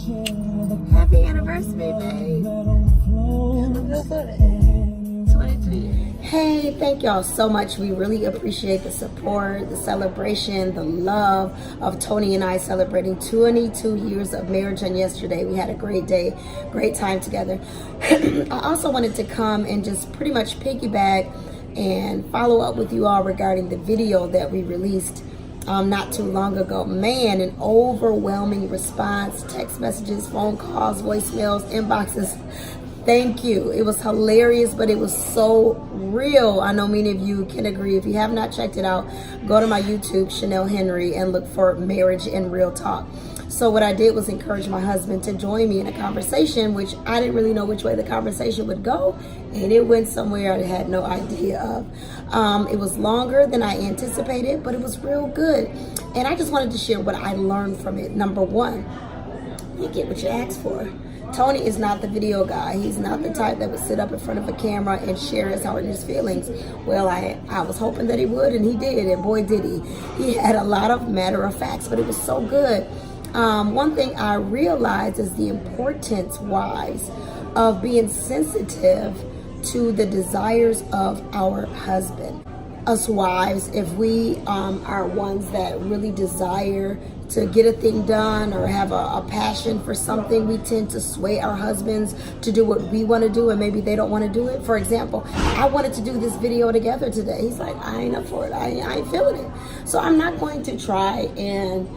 Happy anniversary, babe. 22 years. Hey, thank y'all so much. We really appreciate the support, the celebration, the love of Tony and I celebrating 22 years of marriage on yesterday. We had a great day, great time together. I also wanted to come and just pretty much piggyback and follow up with you all regarding the video that we released not too long ago. Man, an overwhelming response, text messages, phone calls, voicemails, inboxes. Thank you. It was hilarious, but it was so real. I know many of you can agree. If you have not checked it out, go to my YouTube, Chanel Henry, and look for Marriage and Real Talk. So what I did was encourage my husband to join me in a conversation, which I didn't really know which way the conversation would go, and it went somewhere I had no idea of. It was longer than I anticipated, but it was real good. And I just wanted to share what I learned from it. Number one, you get what you ask for. Tony is not the video guy. He's not the type that would sit up in front of a camera and share his heart and his feelings. Well, I was hoping that he would, and he did, and boy did he. He had a lot of matter of facts, but it was so good. One thing I realized is the importance, wives, of being sensitive to the desires of our husband. Us wives, if we are ones that really desire to get a thing done or have a passion for something, we tend to sway our husbands to do what we want to do, and maybe they don't want to do it. For example, I wanted to do this video together today. He's like, I ain't up for it. I ain't feeling it. So I'm not going to try and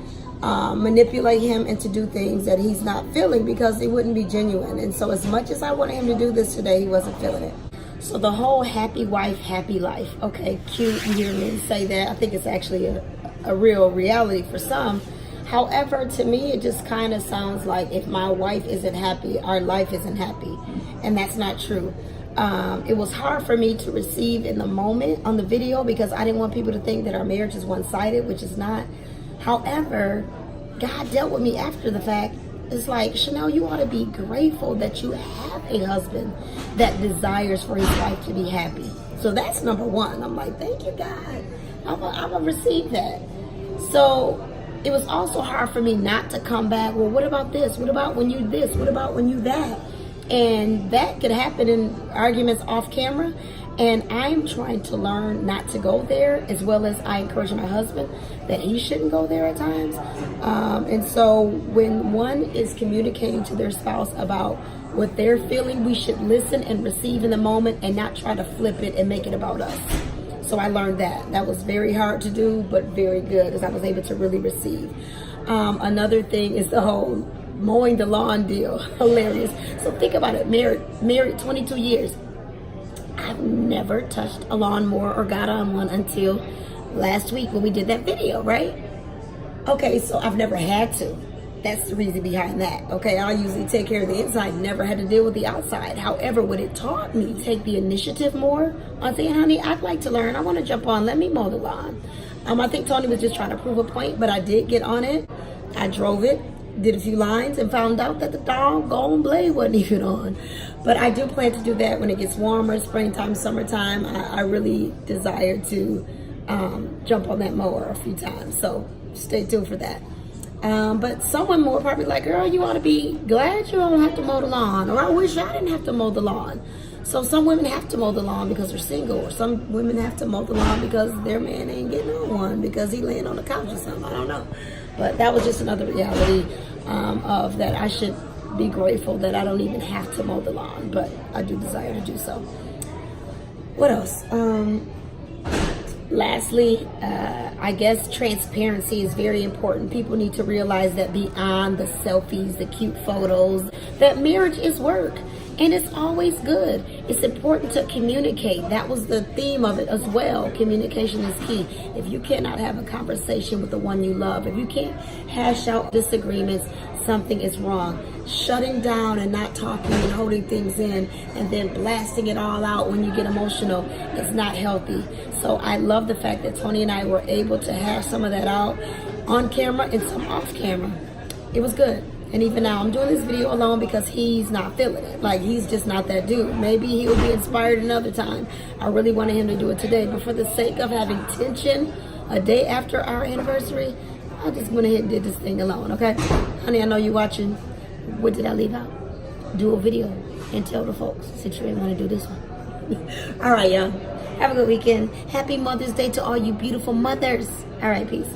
manipulate him into do things that he's not feeling, because it wouldn't be genuine. And so as much as I wanted him to do this today, he wasn't feeling it. So the whole happy wife, happy life. Okay, cute, you hear me say that. I think it's actually a real reality for some. However, to me, it just kind of sounds like if my wife isn't happy, our life isn't happy. And that's not true. It was hard for me to receive in the moment on the video, because I didn't want people to think that our marriage is one-sided, which is not. However, God dealt with me after the fact. It's like, Chanel, you ought to be grateful that you have a husband that desires for his wife to be happy. So that's number one. I'm like, thank you, God. I'm gonna receive that. So it was also hard for me not to come back. Well, what about this? What about when you this? What about when you that? And that could happen in arguments off camera. And I'm trying to learn not to go there, as well as I encourage my husband that he shouldn't go there at times. And so when one is communicating to their spouse about what they're feeling, we should listen and receive in the moment and not try to flip it and make it about us. So I learned that. That was very hard to do, but very good, as I was able to really receive. Another thing is the whole mowing the lawn deal. Hilarious. So think about it. Married 22 years. I've never touched a lawnmower or got on one until last week when we did that video, right? Okay, so I've never had to. That's the reason behind that. Okay, I usually take care of the inside, never had to deal with the outside. However, what it taught me, take the initiative more on saying, honey, I'd like to learn. I want to jump on. Let me mow the lawn. I think Tony was just trying to prove a point, but I did get on it. I drove it, did a few lines, and found out that the doggone blade wasn't even on. But I do plan to do that when it gets warmer, springtime, summertime. I really desire to jump on that mower a few times. So stay tuned for that. But some women will probably like, girl, you ought to be glad you don't have to mow the lawn. Or I wish I didn't have to mow the lawn. So some women have to mow the lawn because they're single. Or some women have to mow the lawn because their man ain't getting on one because he laying on the couch or something. I don't know. But that was just another reality of that I should be grateful that I don't even have to mow the lawn. But I do desire to do so. What else? Lastly, I guess transparency is very important. People need to realize that beyond the selfies, the cute photos, that marriage is work. And it's always good. It's important to communicate. That was the theme of it as well. Communication is key. If you cannot have a conversation with the one you love, if you can't hash out disagreements, something is wrong. Shutting down and not talking and holding things in and then blasting it all out when you get emotional is not healthy. So I love the fact that Tony and I were able to hash some of that out on camera and some off camera. It was good. And even now, I'm doing this video alone because he's not feeling it. Like, he's just not that dude. Maybe he'll be inspired another time. I really wanted him to do it today. But for the sake of having tension a day after our anniversary, I just went ahead and did this thing alone, okay? Honey, I know you're watching. What did I leave out? Do a video and tell the folks since you ain't want to do this one. All right, y'all. Have a good weekend. Happy Mother's Day to all you beautiful mothers. All right, peace.